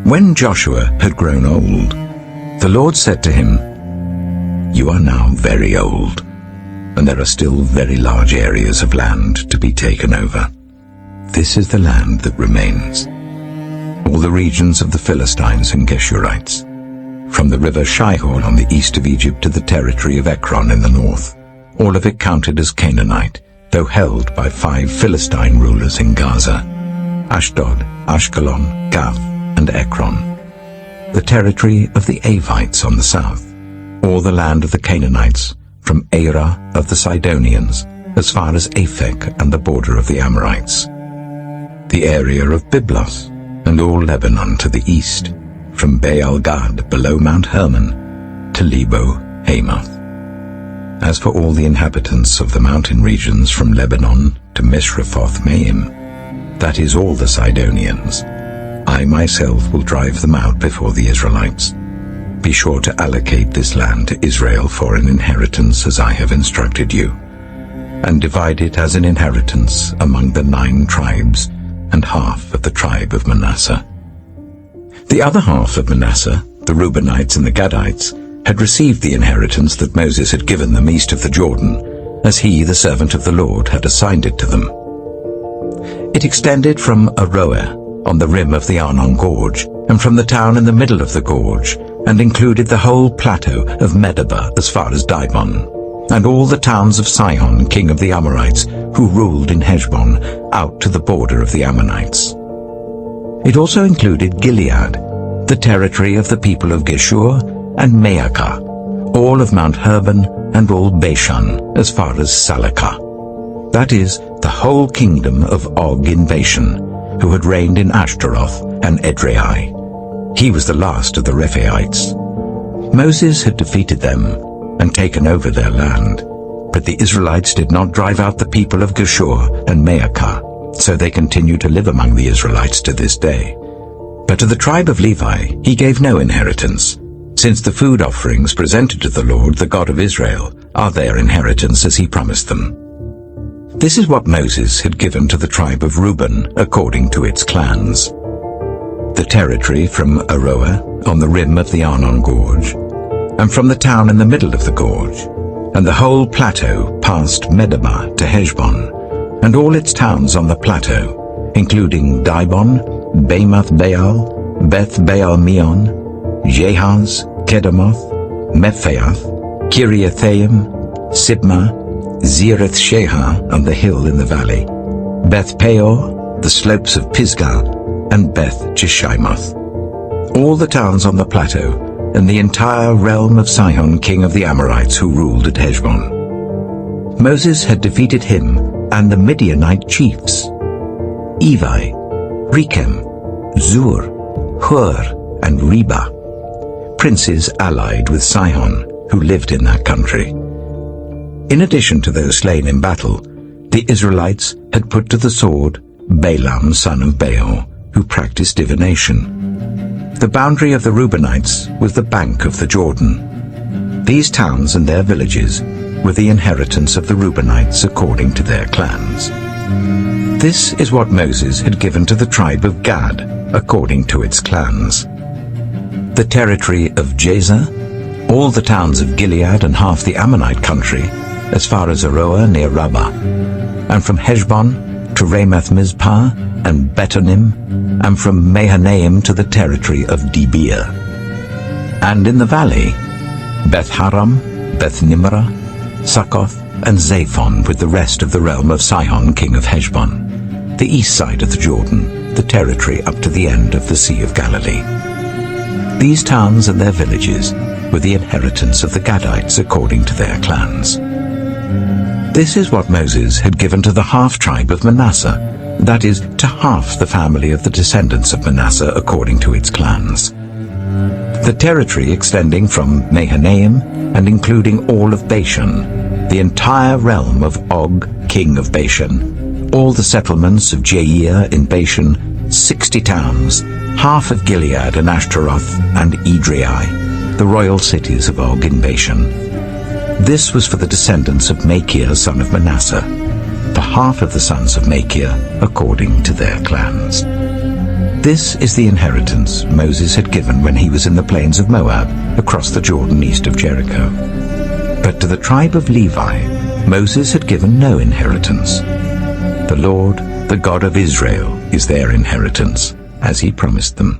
When Joshua had grown old, the Lord said to him, "You are now very old, and there are still very large areas of land to be taken over. This is the land that remains, all the regions of the Philistines and Geshurites, from the river Shihor on the east of Egypt to the territory of Ekron in the north, all of it counted as Canaanite, though held by 5 Philistine rulers in Gaza, Ashdod, Ashkelon, Gath, and Ekron, the territory of the Avites on the south, all the land of the Canaanites, from Arah of the Sidonians, as far as Aphek and the border of the Amorites, the area of Byblos, and all Lebanon to the east, from Baal-Gad below Mount Hermon to Lebo-Hamath. As for all the inhabitants of the mountain regions from Lebanon to Misrephoth-Maim, that is all the Sidonians, I myself will drive them out before the Israelites. Be sure to allocate this land to Israel for an inheritance as I have instructed you, and divide it as an inheritance among the 9 tribes and half of the tribe of Manasseh." The other half of Manasseh, the Reubenites and the Gadites, had received the inheritance that Moses had given them east of the Jordan, as he, the servant of the Lord, had assigned it to them. It extended from Aroer on the rim of the Arnon Gorge, and from the town in the middle of the gorge, and included the whole plateau of Medeba as far as Dibon, and all the towns of Sihon, king of the Amorites, who ruled in Heshbon, out to the border of the Ammonites. It also included Gilead, the territory of the people of Geshur, and Maacah, all of Mount Hermon, and all Bashan, as far as Salakah. That is, the whole kingdom of Og in Bashan, who had reigned in Ashtaroth and Edrei. He was the last of the Rephaites. Moses had defeated them and taken over their land, but the Israelites did not drive out the people of Geshur and Maacah, so they continue to live among the Israelites to this day. But to the tribe of Levi he gave no inheritance, since the food offerings presented to the Lord, the God of Israel, are their inheritance as he promised them. This is what Moses had given to the tribe of Reuben according to its clans: the territory from Aroer on the rim of the Arnon Gorge, and from the town in the middle of the gorge, and the whole plateau past Medeba to Heshbon, and all its towns on the plateau, including Dibon, Bamoth Baal, Beth Baal Meon, Jahaz, Kedemoth, Mephaath, Kiriathaim, Sibmah, Zereth Shahar on the hill in the valley, Beth Peor, the slopes of Pisgah, and Beth Jeshimoth, all the towns on the plateau, and the entire realm of Sihon, king of the Amorites, who ruled at Heshbon. Moses had defeated him and the Midianite chiefs, Evi, Rechem, Zur, Hur, and Reba, princes allied with Sihon, who lived in that country. In addition to those slain in battle, the Israelites had put to the sword Balaam son of Beor, who practiced divination. The boundary of the Reubenites was the bank of the Jordan. These towns and their villages were the inheritance of the Reubenites according to their clans. This is what Moses had given to the tribe of Gad according to its clans: the territory of Jazer, all the towns of Gilead and half the Ammonite country, as far as Aroer near Rabbah, and from Heshbon to Ramoth Mizpah and Betonim, and from Mahanaim to the territory of Debir. And in the valley, Beth Haram, Beth Nimrah, Succoth, and Zaphon, with the rest of the realm of Sihon, king of Heshbon, the east side of the Jordan, the territory up to the end of the Sea of Galilee. These towns and their villages were the inheritance of the Gadites according to their clans. This is what Moses had given to the half-tribe of Manasseh, that is, to half the family of the descendants of Manasseh according to its clans. The territory extending from Mahanaim and including all of Bashan, the entire realm of Og, king of Bashan, all the settlements of Jair in Bashan, 60 towns, half of Gilead and Ashtaroth and Edrei, the royal cities of Og in Bashan. This was for the descendants of Machir son of Manasseh, for half of the sons of Machir according to their clans. This is the inheritance Moses had given when he was in the plains of Moab, across the Jordan east of Jericho. But to the tribe of Levi, Moses had given no inheritance. The Lord, the God of Israel, is their inheritance, as he promised them.